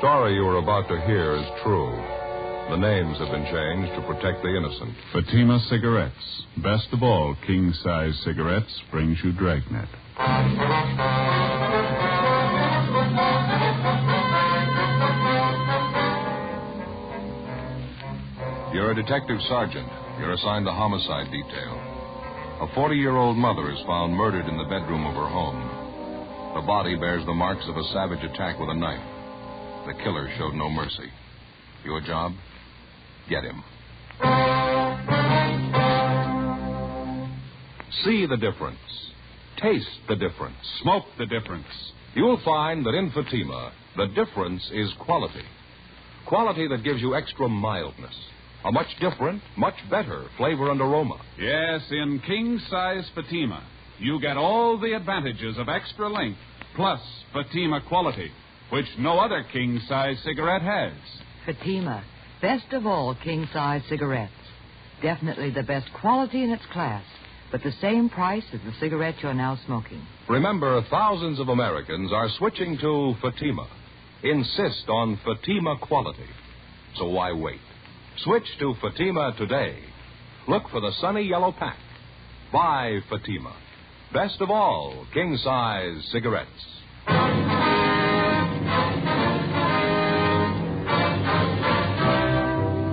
story you are about to hear is true. The names have been changed to protect the innocent. Fatima Cigarettes. Best of all, king-size cigarettes brings you Dragnet. You're a detective sergeant. You're assigned the homicide detail. A 40-year-old mother is found murdered in the bedroom of her home. The body bears the marks of a savage attack with a knife. The killer showed no mercy. Your job? Get him. See the difference. Taste the difference. Smoke the difference. You'll find that in Fatima, the difference is quality. Quality that gives you extra mildness. A much different, much better flavor and aroma. Yes, in king-size Fatima, you get all the advantages of extra length, plus Fatima quality, which no other king-size cigarette has. Fatima, best of all king-size cigarettes. Definitely the best quality in its class, but the same price as the cigarette you're now smoking. Remember, thousands of Americans are switching to Fatima. Insist on Fatima quality. So why wait? Switch to Fatima today. Look for the sunny yellow pack. Buy Fatima. Best of all, king-size cigarettes.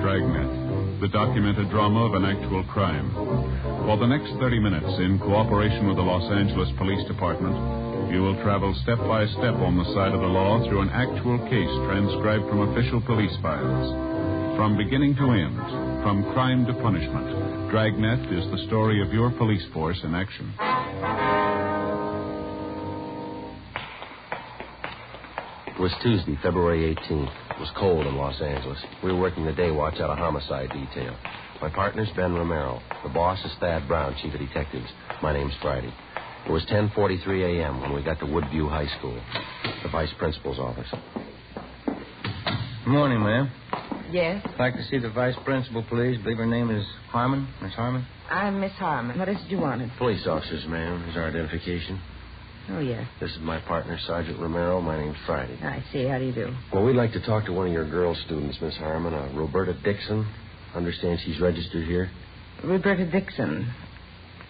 Dragnet, the documented drama of an actual crime. For the next 30 minutes, in cooperation with the Los Angeles Police Department, you will travel step by step on the side of the law through an actual case transcribed from official police files. From beginning to end, from crime to punishment, Dragnet is the story of your police force in action. It was Tuesday, February 18th. It was cold in Los Angeles. We were working the day watch out of homicide detail. My partner's Ben Romero. The boss is Thad Brown, chief of detectives. My name's Friday. It was 10:43 a.m. when we got to Woodview High School, the vice principal's office. Good morning, ma'am. Yes? I'd like to see the vice principal, please. I believe her name is Harmon. Miss Harmon? I'm Miss Harmon. What is it you wanted? Police officers, ma'am. Here's our identification. Oh, yes. This is my partner, Sergeant Romero. My name's Friday. I see. How do you do? Well, we'd like to talk to one of your girl students, Miss Harmon, Roberta Dixon. Understand she's registered here? Roberta Dixon.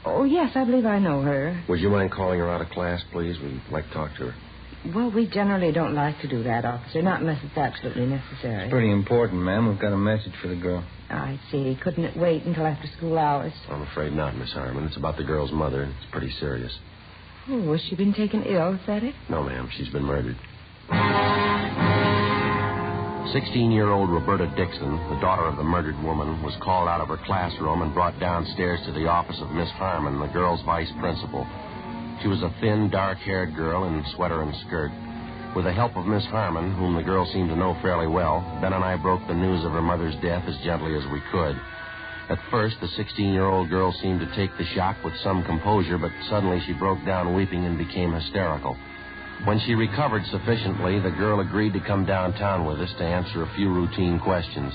Oh, yes, I believe I know her. Would you mind calling her out of class, please? We'd like to talk to her. Well, we generally don't like to do that, officer, not unless it's absolutely necessary. Pretty important, ma'am. We've got a message for the girl. I see. Couldn't it wait until after school hours? I'm afraid not, Miss Harmon. It's about the girl's mother. It's pretty serious. Oh, has she been taken ill, is that it? No, ma'am. She's been murdered. 16-year-old Roberta Dixon, the daughter of the murdered woman, was called out of her classroom and brought downstairs to the office of Miss Harmon, the girl's vice principal. She was a thin, dark-haired girl in sweater and skirt. With the help of Miss Harmon, whom the girl seemed to know fairly well, Ben and I broke the news of her mother's death as gently as we could. At first, the 16-year-old girl seemed to take the shock with some composure, but suddenly she broke down weeping and became hysterical. When she recovered sufficiently, the girl agreed to come downtown with us to answer a few routine questions.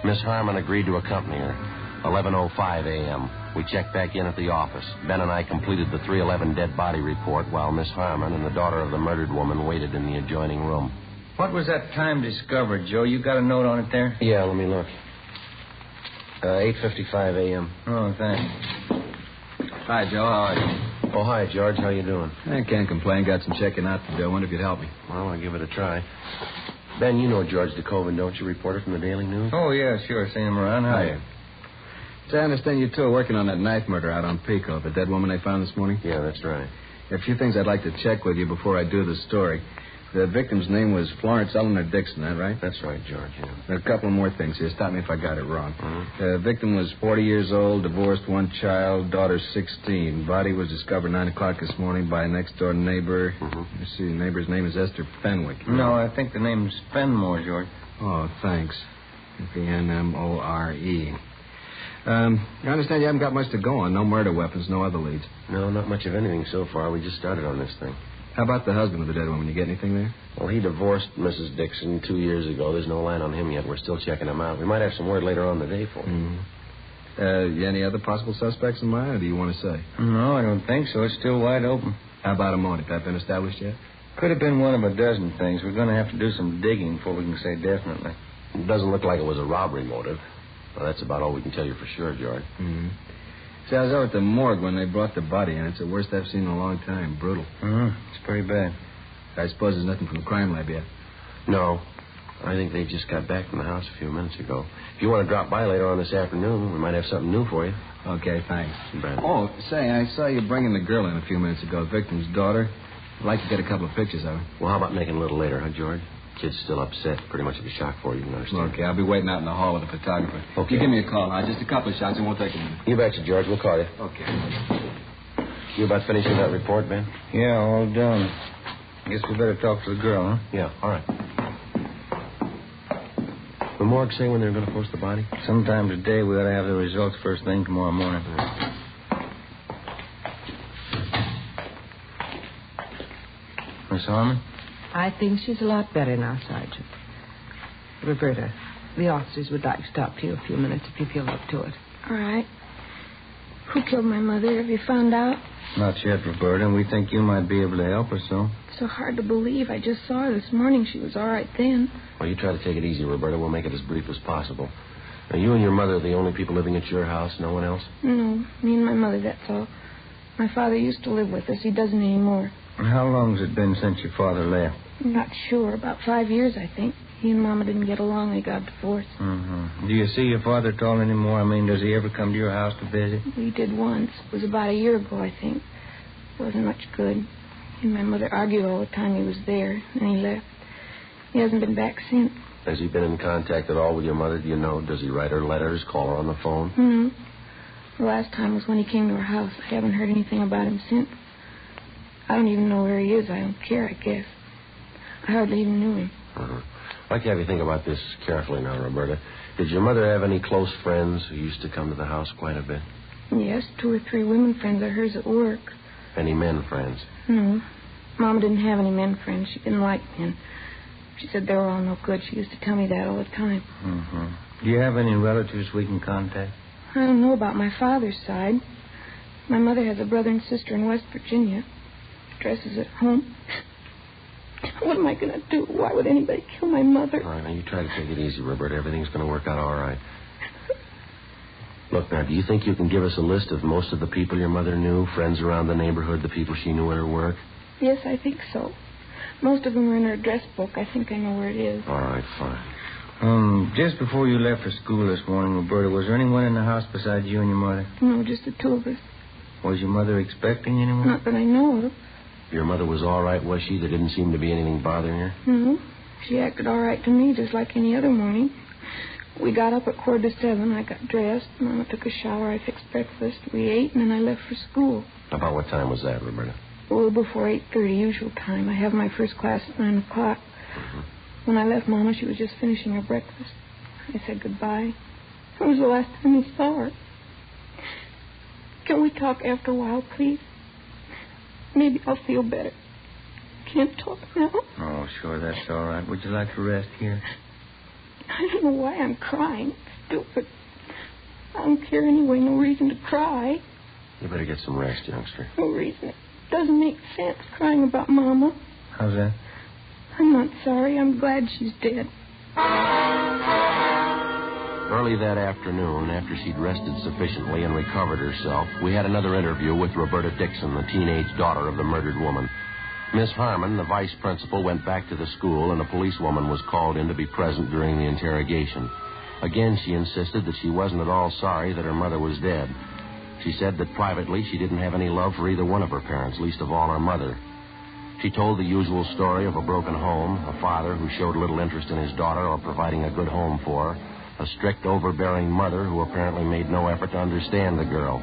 Miss Harmon agreed to accompany her. 11:05 a.m. We checked back in at the office. Ben and I completed the 311 dead body report while Miss Harmon and the daughter of the murdered woman waited in the adjoining room. What was that time discovered, Joe? You got a note on it there? Yeah, let me look. 8:55 a.m. Oh, thanks. Hi, Joe. How are you? Oh, hi, George. How you doing? I can't complain. Got some checking out to do. I wonder if you'd help me. Well, I'll give it a try. Ben, you know George DeCoven, don't you? Reporter from the Daily News? Oh, yeah, sure. Seen him around. How are you? So I understand you two are working on that knife murder out on Pico, the dead woman they found this morning? Yeah, that's right. There are a few things I'd like to check with you before I do the story. The victim's name was Florence Eleanor Dixon, that right? That's right, George, yeah. There are a couple more things here. Stop me if I got it wrong. Mm-hmm. The victim was 40 years old, divorced, one child, daughter 16. Body was discovered 9 o'clock this morning by a next-door neighbor. Mm-hmm. Let's see, the neighbor's name is Esther Fenwick. No, I think the name's Fenmore, George. Oh, thanks. Fenmore. I understand you haven't got much to go on. No murder weapons, no other leads. No, not much of anything so far. We just started on this thing. How about the husband of the dead woman? You get anything there? Well, he divorced Mrs. Dixon 2 years ago. There's no line on him yet. We're still checking him out. We might have some word later on in the day for him. You any other possible suspects in mind, or do you want to say? No, I don't think so. It's still wide open. How about a motive? That been established yet? Could have been one of a dozen things. We're going to have to do some digging before we can say definitely. It doesn't look like it was a robbery motive. Well, that's about all we can tell you for sure, George. Mm-hmm. See, I was over at the morgue when they brought the body in. It's the worst I've seen in a long time. Brutal. It's pretty bad. I suppose there's nothing from the crime lab yet. No. I think they just got back from the house a few minutes ago. If you want to drop by later on this afternoon, we might have something new for you. Okay, thanks. Brandon. Oh, say, I saw you bringing the girl in a few minutes ago, the victim's daughter. I'd like to get a couple of pictures of her. Well, how about making it a little later, huh, George? Kid's still upset. Pretty much of a shock for you, you can understand. Okay, I'll be waiting out in the hall with the photographer. Okay. You give me a call now. Just a couple of shots. It won't take a minute. You betcha, George. We'll call you. Okay. You about finishing that report, Ben? Yeah, all done. Guess we better talk to the girl, huh? Yeah, all right. The morgue say when they're going to post the body? Sometime today we ought to have the results first thing tomorrow morning. Miss Harmon? I think she's a lot better now, Sergeant. Roberta, the officers would like to talk to you a few minutes if you feel up to it. All right. Who killed my mother? Have you found out? Not yet, Roberta, and we think you might be able to help us, so. So hard to believe. I just saw her this morning. She was all right then. Well, you try to take it easy, Roberta. We'll make it as brief as possible. Now, you and your mother are the only people living at your house, no one else? No, me and my mother, that's all. My father used to live with us. He doesn't anymore. And how long has it been since your father left? I'm not sure. About 5 years, I think. He and Mama didn't get along. They got divorced. Mm-hmm. Do you see your father at all anymore? I mean, does he ever come to your house to visit? We did once. It was about a year ago, I think. It wasn't much good. He and my mother argued all the time he was there, and he left. He hasn't been back since. Has he been in contact at all with your mother? Do you know? Does he write her letters, call her on the phone? Mm-hmm. The last time was when he came to our house. I haven't heard anything about him since. I don't even know where he is. I don't care, I guess. I hardly even knew him. Uh-huh. I'd like to have you think about this carefully now, Roberta. Did your mother have any close friends who used to come to the house quite a bit? Yes, 2 or 3 women friends of hers at work. Any men friends? No. Mama didn't have any men friends. She didn't like men. She said they were all no good. She used to tell me that all the time. Mm-hmm. Do you have any relatives we can contact? I don't know about my father's side. My mother has a brother and sister in West Virginia. Address is at home. What am I going to do? Why would anybody kill my mother? All right, now you try to take it easy, Roberta. Everything's going to work out all right. Look, now, do you think you can give us a list of most of the people your mother knew, friends around the neighborhood, the people she knew at her work? Yes, I think so. Most of them are in her address book. I think I know where it is. All right, fine. Just before you left for school this morning, Roberta, was there anyone in the house besides you and your mother? No, just the 2 of us. Was your mother expecting anyone? Not that I know of. Your mother was all right, was she? There didn't seem to be anything bothering her? No. She acted all right to me, just like any other morning. We got up at 6:45. I got dressed. Mama took a shower. I fixed breakfast. We ate, and then I left for school. About what time was that, Roberta? A little before 8:30, usual time. I have my first class at 9 o'clock. Mm-hmm. When I left Mama, she was just finishing her breakfast. I said goodbye. It was the last time we saw her. Can we talk after a while, please? Maybe I'll feel better. Can't talk now. Oh, sure, that's all right. Would you like to rest here? I don't know why I'm crying. Stupid. I don't care anyway. No reason to cry. You better get some rest, youngster. No reason. It doesn't make sense crying about Mama. How's that? I'm not sorry. I'm glad she's dead. Early that afternoon, after she'd rested sufficiently and recovered herself, we had another interview with Roberta Dixon, the teenage daughter of the murdered woman. Miss Harmon, the vice principal, went back to the school, and a policewoman was called in to be present during the interrogation. Again, she insisted that she wasn't at all sorry that her mother was dead. She said that privately she didn't have any love for either one of her parents, least of all her mother. She told the usual story of a broken home, a father who showed little interest in his daughter or providing a good home for her, a strict, overbearing mother who apparently made no effort to understand the girl.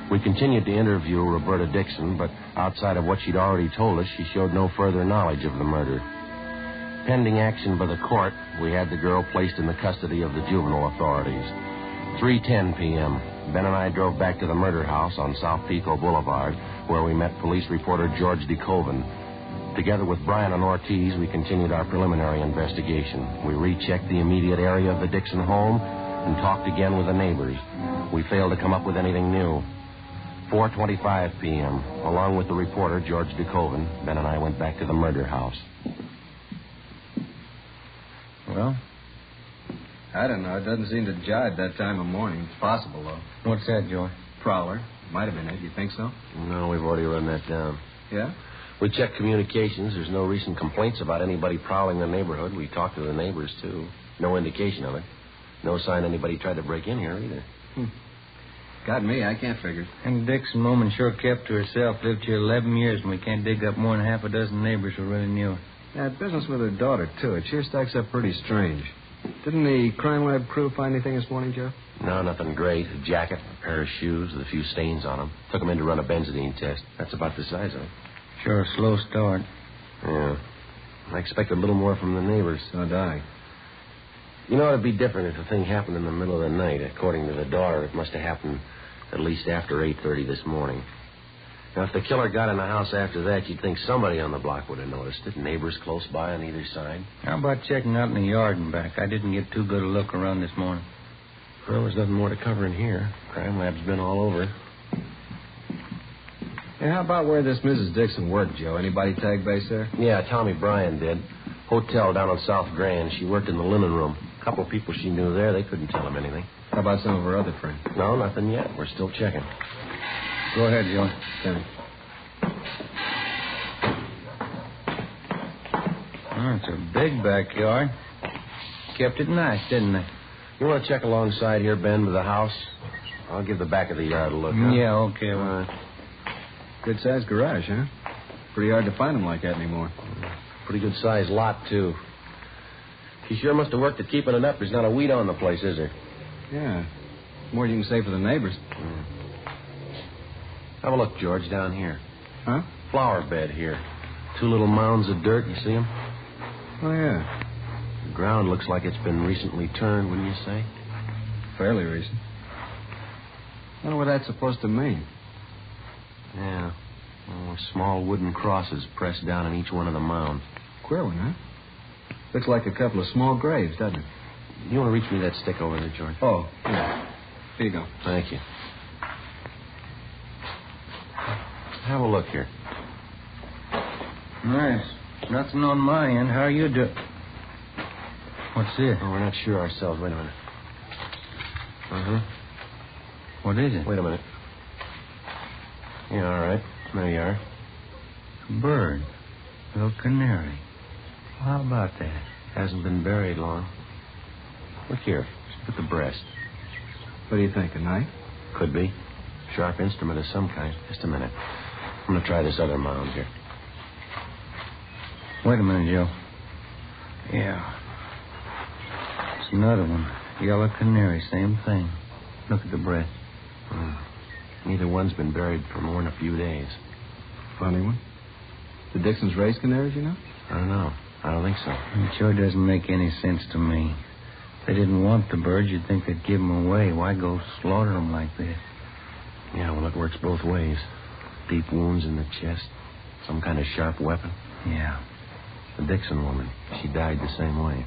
We continued to interview Roberta Dixon, but outside of what she'd already told us, she showed no further knowledge of the murder. Pending action by the court, we had the girl placed in the custody of the juvenile authorities. 3:10 p.m., Ben and I drove back to the murder house on South Pico Boulevard, where we met police reporter George DeCoven. Together with Brian and Ortiz, we continued our preliminary investigation. We rechecked the immediate area of the Dixon home and talked again with the neighbors. We failed to come up with anything new. 4:25 p.m. Along with the reporter, George DeKoven, Ben and I went back to the murder house. Well, I don't know. It doesn't seem to jive that time of morning. It's possible, though. What's that, Joey? Prowler. Might have been it. You think so? No, we've already run that down. Yeah? We checked communications. There's no recent complaints about anybody prowling the neighborhood. We talked to the neighbors, too. No indication of it. No sign anybody tried to break in here, either. Got me. I can't figure it. And Dixon woman sure kept to herself. Lived here 11 years, and we can't dig up more than half a dozen neighbors who really knew her. That business with her daughter, too. It sure stacks up pretty strange. Didn't the crime lab crew find anything this morning, Joe? No, nothing great. A jacket, a pair of shoes with a few stains on them. Took them in to run a benzidine test. That's about the size of it. Sure a slow start. Yeah. I expected a little more from the neighbors. So did I. You know, it'd be different if the thing happened in the middle of the night. According to the daughter, it must have happened at least after 8:30 this morning. Now, if the killer got in the house after that, you'd think somebody on the block would have noticed it. Neighbors close by on either side. How about checking out in the yard and back? I didn't get too good a look around this morning. Well, there's nothing more to cover in here. Crime lab's been all over. Hey, how about where this Mrs. Dixon worked, Joe? Anybody tag base there? Yeah, Tommy Bryan did. Hotel down on South Grand. She worked in the linen room. A couple of people she knew there, they couldn't tell him anything. How about some of her other friends? No, nothing yet. We're still checking. Go ahead, Joey. Thanks. Oh, it's a big backyard. Kept it nice, didn't they? You want to check alongside here, Ben, with the house? I'll give the back of the yard a look, huh? Yeah, okay. Well, Good-sized garage, huh? Pretty hard to find them like that anymore. Pretty good-sized lot, too. She sure must have worked at keeping it up. There's not a weed on the place, is there? Yeah. More you can say for the neighbors. Have a look, George, down here. Huh? Flower bed here. 2 little mounds of dirt. You see them? Oh, yeah. The ground looks like it's been recently turned, wouldn't you say? Fairly recent. Wonder what that's supposed to mean. Yeah. Oh, small wooden crosses pressed down in each one of the mounds. Queer one, huh? Looks like a couple of small graves, doesn't it? You want to reach me that stick over there, George? Oh, yeah. Here you go. Thank you. Have a look here. nice. Nothing on my end. How are you doing? What's this? Oh, we're not sure ourselves. Wait a minute. Uh-huh. What is it? Wait a minute. Yeah, all right. There you are. A bird. Little canary. How about that? Hasn't been buried long. Look here. Look at the breast. What do you think, a knife? Could be. Sharp instrument of some kind. Just a minute. I'm going to try this other mound here. Wait a minute, Joe. Yeah. It's another one. Yellow canary, same thing. Look at the breast. Neither one's been buried for more than a few days. Funny one. The Dixons raised canaries, you know? I don't know. I don't think so. It sure doesn't make any sense to me. If they didn't want the birds, you'd think they'd give them away. Why go slaughter them like this? Yeah, well, it works both ways. Deep wounds in the chest. Some kind of sharp weapon. Yeah. The Dixon woman. She died the same way.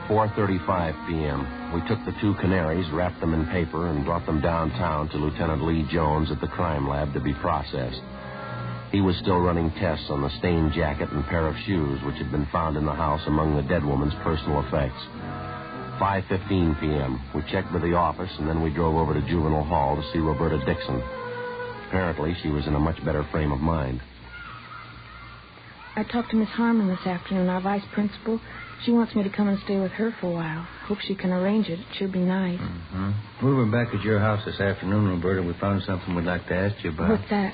4:35 p.m. We took the 2 canaries, wrapped them in paper, and brought them downtown to Lieutenant Lee Jones at the crime lab to be processed. He was still running tests on the stained jacket and pair of shoes which had been found in the house among the dead woman's personal effects. 5:15 p.m. We checked with the office, and then we drove over to Juvenile Hall to see Roberta Dixon. Apparently, she was in a much better frame of mind. I talked to Miss Harmon this afternoon, our vice principal. She wants me to come and stay with her for a while. Hope she can arrange it. It should be nice. Mm-hmm. We were back at your house this afternoon, Roberta. We found something we'd like to ask you about. What's that?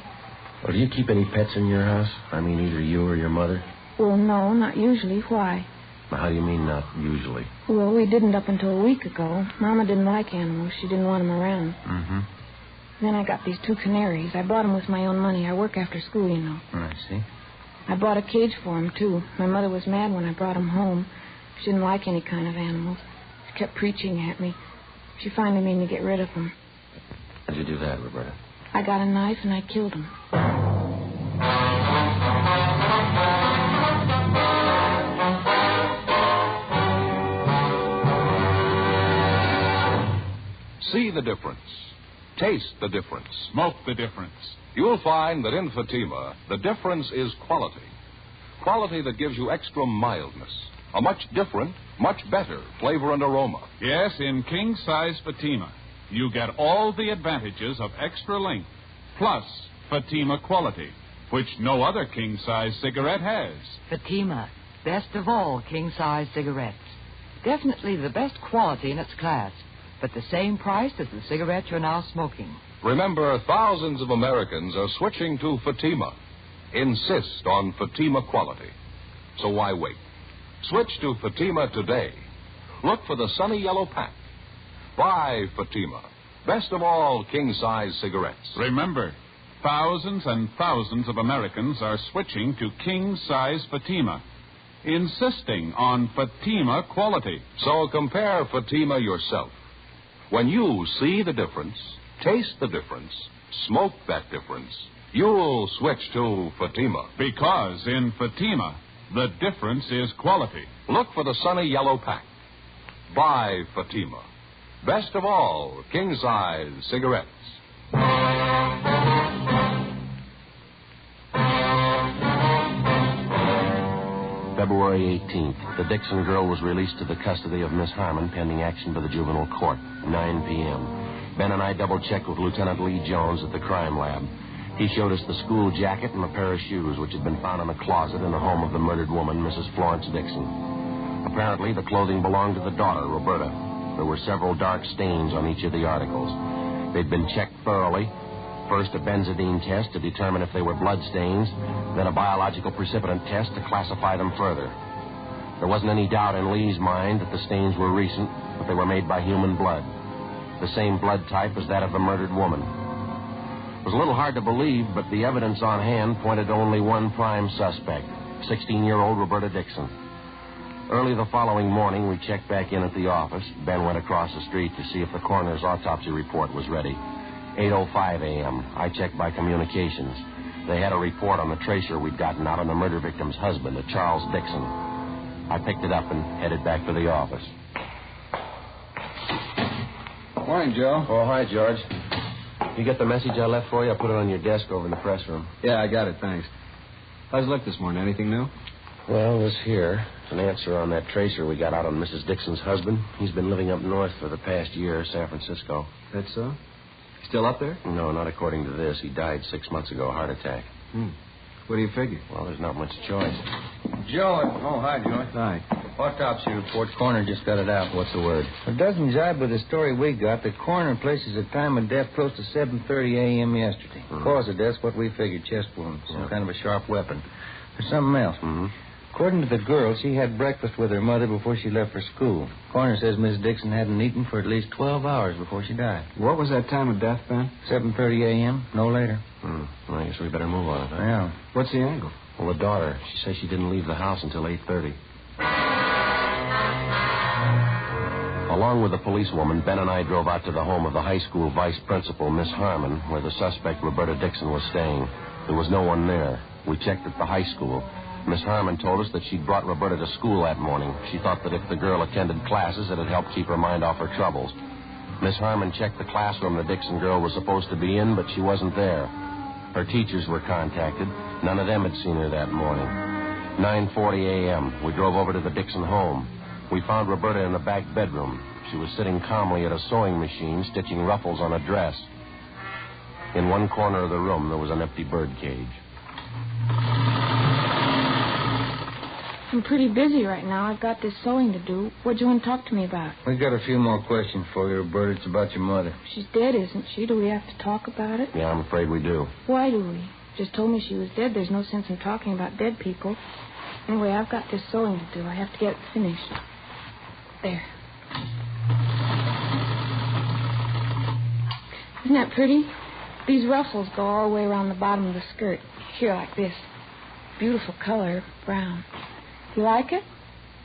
Well, do you keep any pets in your house? I mean, either you or your mother? Well, no, not usually. Why? Well, how do you mean not usually? Well, we didn't up until a week ago. Mama didn't like animals. She didn't want them around. Mm-hmm. Then I got these 2 canaries. I bought them with my own money. I work after school, you know. I see. I bought a cage for them, too. My mother was mad when I brought them home. She didn't like any kind of animals. She kept preaching at me. She finally made me get rid of them. How'd you do that, Roberta? I got a knife and I killed them. See the difference. Taste the difference. Smoke the difference. You'll find that in Fatima, the difference is quality. Quality that gives you extra mildness, a much different, much better flavor and aroma. Yes, in king-size Fatima, you get all the advantages of extra length, plus Fatima quality, which no other king-size cigarette has. Fatima, best of all king-size cigarettes. Definitely the best quality in its class, but the same price as the cigarette you're now smoking. Remember, thousands of Americans are switching to Fatima. Insist on Fatima quality. So why wait? Switch to Fatima today. Look for the sunny yellow pack. Buy Fatima, best of all king-size cigarettes. Remember, thousands and thousands of Americans are switching to king-size Fatima, insisting on Fatima quality. So compare Fatima yourself. When you see the difference, taste the difference, smoke that difference, you'll switch to Fatima. Because in Fatima, the difference is quality. Look for the sunny yellow pack. Buy Fatima, best of all king-size cigarettes. February 18th, the Dixon girl was released to the custody of Miss Harmon pending action by the juvenile court, 9 p.m. Ben and I double-checked with Lieutenant Lee Jones at the crime lab. He showed us the school jacket and a pair of shoes which had been found in a closet in the home of the murdered woman, Mrs. Florence Dixon. Apparently, the clothing belonged to the daughter, Roberta. There were several dark stains on each of the articles. They'd been checked thoroughly. First, a benzodine test to determine if they were blood stains, then a biological precipitant test to classify them further. There wasn't any doubt in Lee's mind that the stains were recent, but they were made by human blood. The same blood type as that of the murdered woman. It was a little hard to believe, but the evidence on hand pointed to only one prime suspect, 16-year-old Roberta Dixon. Early the following morning, we checked back in at the office. Ben went across the street to see if the coroner's autopsy report was ready. 8:05 a.m. I checked by communications. They had a report on the tracer we'd gotten out on the murder victim's husband, a Charles Dixon. I picked it up and headed back to the office. Morning, Joe. Oh, hi, George. You get the message I left for you? I put it on your desk over in the press room. Yeah, I got it, thanks. How's it look this morning? Anything new? Well, this here, an answer on that tracer we got out on Mrs. Dixon's husband. He's been living up north for the past year, San Francisco. That's so? Still up there? No, not according to this. He died 6 months ago, heart attack. What do you figure? Well, there's not much choice. Joe. Oh, hi, Joe. Hi. Autopsy report. Coroner just got it out. What's the word? It doesn't jibe with the story we got. The coroner places the time of death close to 7:30 a.m. yesterday. Cause of death, what we figured, chest wound. Some kind of a sharp weapon. There's something else. According to the girl, she had breakfast with her mother before she left for school. Coroner says Miss Dixon hadn't eaten for at least 12 hours before she died. What was that time of death, Ben? 7:30 a.m., no later. Well, I guess we better move on it, huh? Yeah. What's the angle? Well, the daughter, she says she didn't leave the house until 8:30. Along with the policewoman, Ben and I drove out to the home of the high school vice principal, Miss Harmon, where the suspect, Roberta Dixon, was staying. There was no one there. We checked at the high school. Miss Harmon told us that she'd brought Roberta to school that morning. She thought that if the girl attended classes, it'd help keep her mind off her troubles. Miss Harmon checked the classroom the Dixon girl was supposed to be in, but she wasn't there. Her teachers were contacted. None of them had seen her that morning. 9:40 a.m., we drove over to the Dixon home. We found Roberta in the back bedroom. She was sitting calmly at a sewing machine, stitching ruffles on a dress. In one corner of the room, there was an empty bird cage. I'm pretty busy right now. I've got this sewing to do. What do you want to talk to me about? We got a few more questions for you, Roberta. It's about your mother. She's dead, isn't she? Do we have to talk about it? Yeah, I'm afraid we do. Why do we? Just told me she was dead. There's no sense in talking about dead people. Anyway, I've got this sewing to do. I have to get it finished. There. Isn't that pretty? These ruffles go all the way around the bottom of the skirt. Here, like this. Beautiful color, brown. You like it?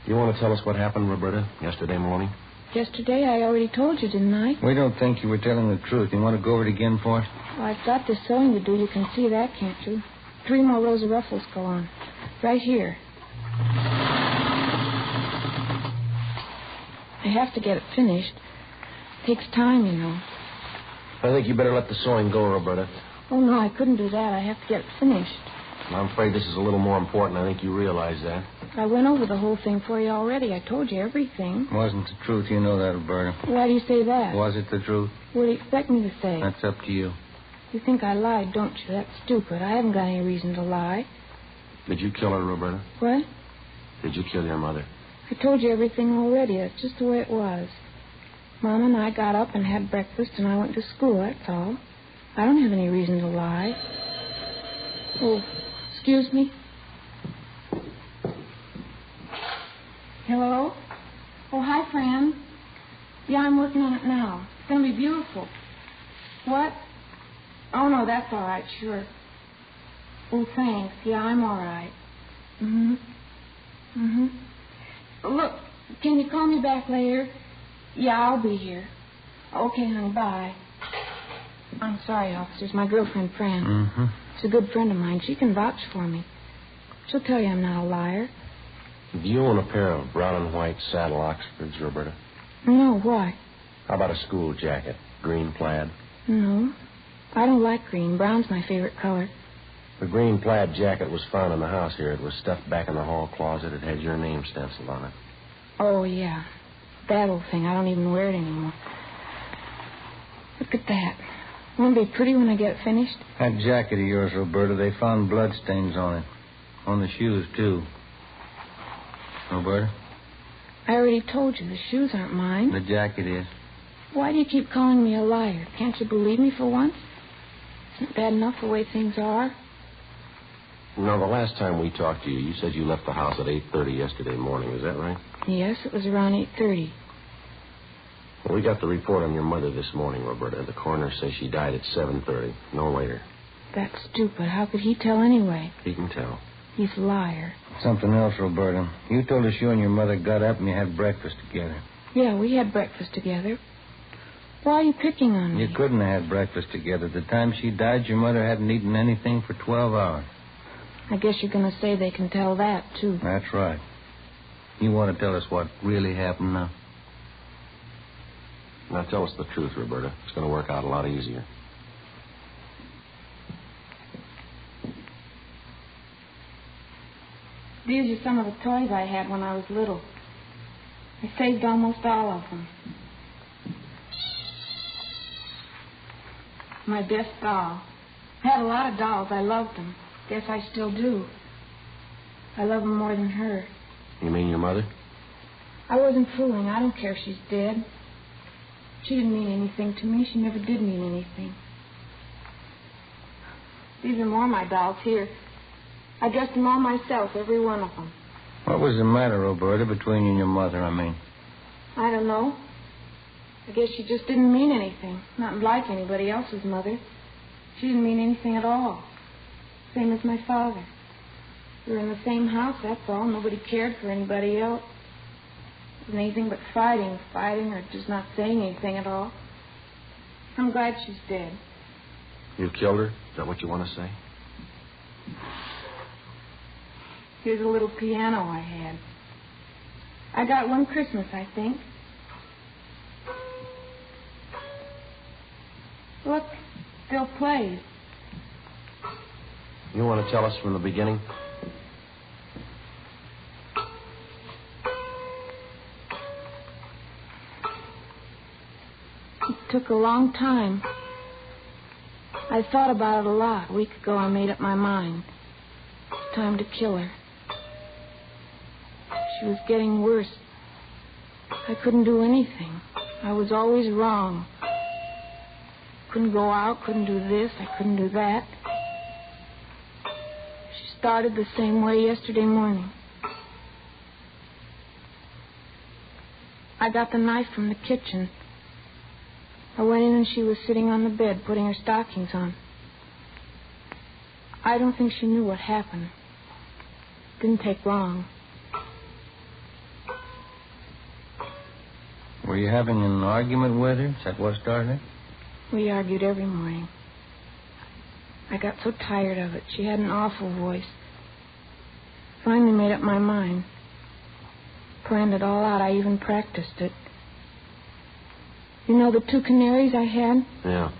You want to tell us what happened, Roberta, yesterday morning? Yesterday, I already told you, didn't I? We don't think you were telling the truth. You want to go over it again for us? Well, I've got this sewing to do. You can see that, can't you? 3 more rows of ruffles go on. Right here. I have to get it finished. It takes time, you know. I think you better let the sewing go, Roberta. Oh, no, I couldn't do that. I have to get it finished. I'm afraid this is a little more important. I think you realize that. I went over the whole thing for you already. I told you everything. Wasn't the truth. You know that, Roberta. Why do you say that? Was it the truth? What do you expect me to say? That's up to you. You think I lied, don't you? That's stupid. I haven't got any reason to lie. Did you kill her, Roberta? What? Did you kill your mother? I told you everything already. That's just the way it was. Mom and I got up and had breakfast, and I went to school, that's all. I don't have any reason to lie. Oh, excuse me. Hello? Oh, hi, Fran. Yeah, I'm working on it now. It's going to be beautiful. What? Oh, no, that's all right, sure. Oh, thanks. Yeah, I'm all right. Look, can you call me back later? Yeah, I'll be here. Okay, honey, bye. I'm sorry, officers. My girlfriend, Fran. She's a good friend of mine. She can vouch for me. She'll tell you I'm not a liar. Do you own a pair of brown and white saddle Oxfords, Roberta? No, why? How about a school jacket? Green plaid? No. I don't like green. Brown's my favorite color. The green plaid jacket was found in the house here. It was stuffed back in the hall closet. It had your name stenciled on it. Oh, yeah. That old thing. I don't even wear it anymore. Look at that. Won't it be pretty when I get it finished? That jacket of yours, Roberta, they found blood stains on it. On the shoes, too. Roberta? I already told you the shoes aren't mine. The jacket is. Why do you keep calling me a liar? Can't you believe me for once? Isn't it bad enough the way things are? No, the last time we talked to you, you said you left the house at 8:30 yesterday morning. Is that right? Yes, it was around 8:30. Well, we got the report on your mother this morning, Roberta. The coroner says she died at 7:30, no later. That's stupid. How could he tell anyway? He can tell. He's a liar. Something else, Roberta. You told us you and your mother got up and you had breakfast together. Yeah, we had breakfast together. Why are you picking on me? You couldn't have had breakfast together. The time she died, your mother hadn't eaten anything for 12 hours. I guess you're going to say they can tell that, too. That's right. You want to tell us what really happened now? Now tell us the truth, Roberta. It's going to work out a lot easier. These are some of the toys I had when I was little. I saved almost all of them. My best doll. I had a lot of dolls. I loved them. Guess I still do. I love them more than her. You mean your mother? I wasn't fooling. I don't care if she's dead. She didn't mean anything to me. She never did mean anything. These are more of my dolls here. I dressed them all myself, every one of them. What was the matter, Roberta, between you and your mother, I mean? I don't know. I guess she just didn't mean anything. Not like anybody else's mother. She didn't mean anything at all. Same as my father. We were in the same house, that's all. Nobody cared for anybody else. It wasn't anything but fighting, or just not saying anything at all. I'm glad she's dead. You killed her? Is that what you want to say? Here's a little piano I had. I got one Christmas, I think. Look, still plays. You want to tell us from the beginning? It took a long time. I thought about it a lot. A week ago, I made up my mind. It's time to kill her. She was getting worse. I couldn't do anything. I was always wrong. Couldn't go out, couldn't do this, I couldn't do that. She started the same way yesterday morning. I got the knife from the kitchen. I went in and she was sitting on the bed, putting her stockings on. I don't think she knew what happened. It didn't take long. Were you having an argument with her? Is that what started it? We argued every morning. I got so tired of it. She had an awful voice. Finally made up my mind. Planned it all out. I even practiced it. You know the 2 canaries I had? Yeah.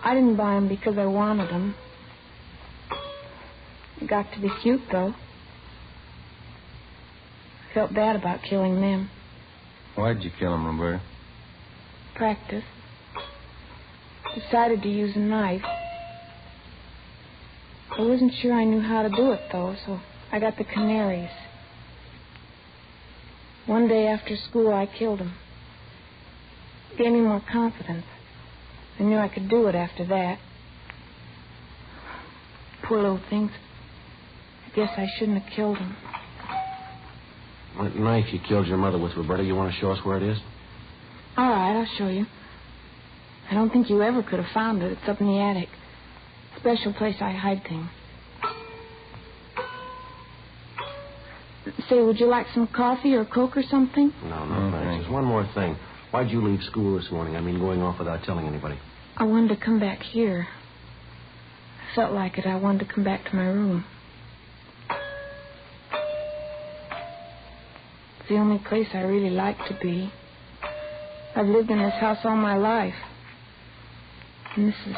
I didn't buy them because I wanted them. They got to be cute, though. I felt bad about killing them. Why'd you kill them, Roberta? Practice. Decided to use a knife. I wasn't sure I knew how to do it, though, so I got the Canaries. One day after school, I killed them. It gave me more confidence. I knew I could do it after that. Poor little things. I guess I shouldn't have killed them. What knife you killed your mother with, Roberta? You want to show us where it is? All right, I'll show you. I don't think you ever could have found it. It's up in the attic. Special place I hide things. Say, would you like some coffee or Coke or something? No, thanks. Just one more thing. Why'd you leave school this morning? I mean, going off without telling anybody. I wanted to come back here. I felt like it. I wanted to come back to my room. It's the only place I really like to be. I've lived in this house all my life. And this has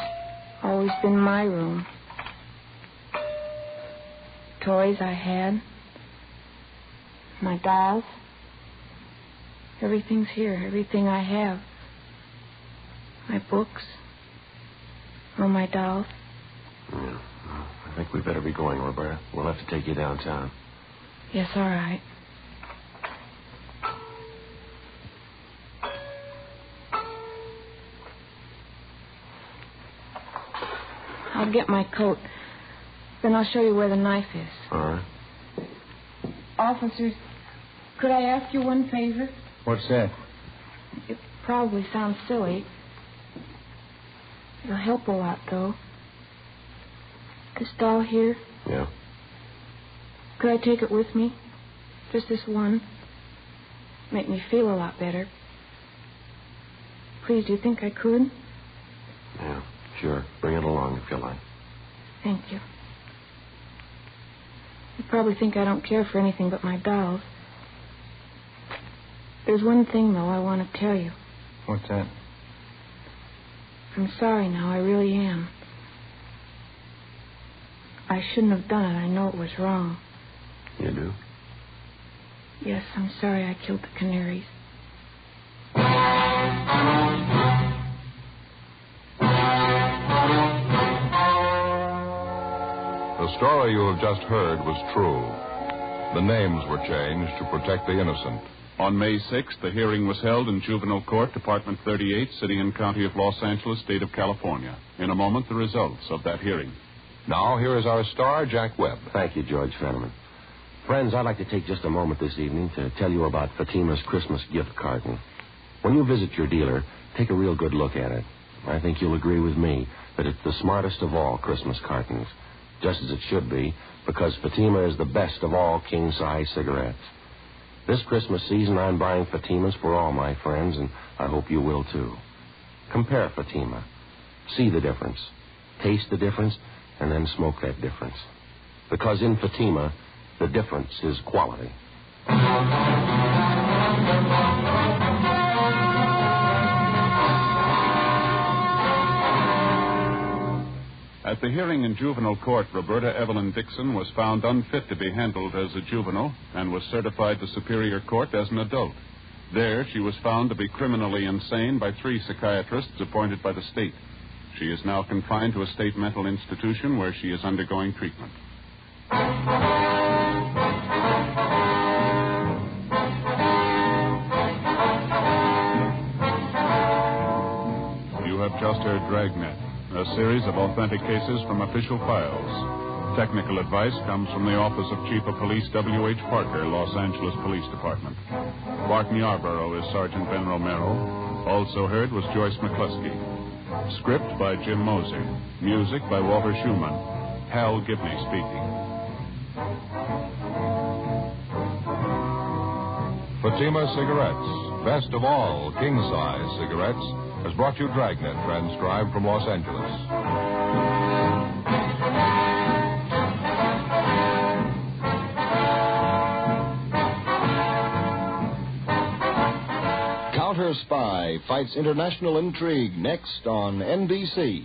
always been my room. Toys I had. My dolls. Everything's here. Everything I have. My books. All my dolls. Yeah. I think we better be going, Roberta. We'll have to take you downtown. Yes, all right. I'll get my coat. Then I'll show you where the knife is. All right. Officers, could I ask you one favor? What's that? It probably sounds silly. It'll help a lot, though. This doll here, Yeah. could I take it with me? Just this one. Make me feel a lot better. Please, do you think I could? Yeah, sure. Bring it along if you like. Thank you. You probably think I don't care for anything but my dolls. There's one thing, though, I want to tell you. What's that? I'm sorry now, I really am. I shouldn't have done it. I know it was wrong. You do? Yes, I'm sorry I killed the Canaries. The story you have just heard was true. The names were changed to protect the innocent. On May 6th, the hearing was held in Juvenile Court, Department 38, City and County of Los Angeles, State of California. In a moment, the results of that hearing. Now, here is our star, Jack Webb. Thank you, George Fenneman. Friends, I'd like to take just a moment this evening to tell you about Fatima's Christmas gift carton. When you visit your dealer, take a real good look at it. I think you'll agree with me that it's the smartest of all Christmas cartons, just as it should be, because Fatima is the best of all king-size cigarettes. This Christmas season, I'm buying Fatimas for all my friends, and I hope you will, too. Compare Fatima. See the difference. Taste the difference, and then smoke that difference. Because in Fatima, the difference is quality. At the hearing in juvenile court, Roberta Evelyn Dixon was found unfit to be handled as a juvenile and was certified to Superior Court as an adult. There, she was found to be criminally insane by 3 psychiatrists appointed by the state. She is now confined to a state mental institution where she is undergoing treatment. You have just heard Dragnet, a series of authentic cases from official files. Technical advice comes from the Office of Chief of Police W.H. Parker, Los Angeles Police Department. Barton Yarborough is Sergeant Ben Romero. Also heard was Joyce McCluskey. Script by Jim Moser. Music by Walter Schumann. Hal Gibney speaking. Fatima Cigarettes, best of all king-size cigarettes, has brought you Dragnet, transcribed from Los Angeles. Counter Spy fights international intrigue next on NBC.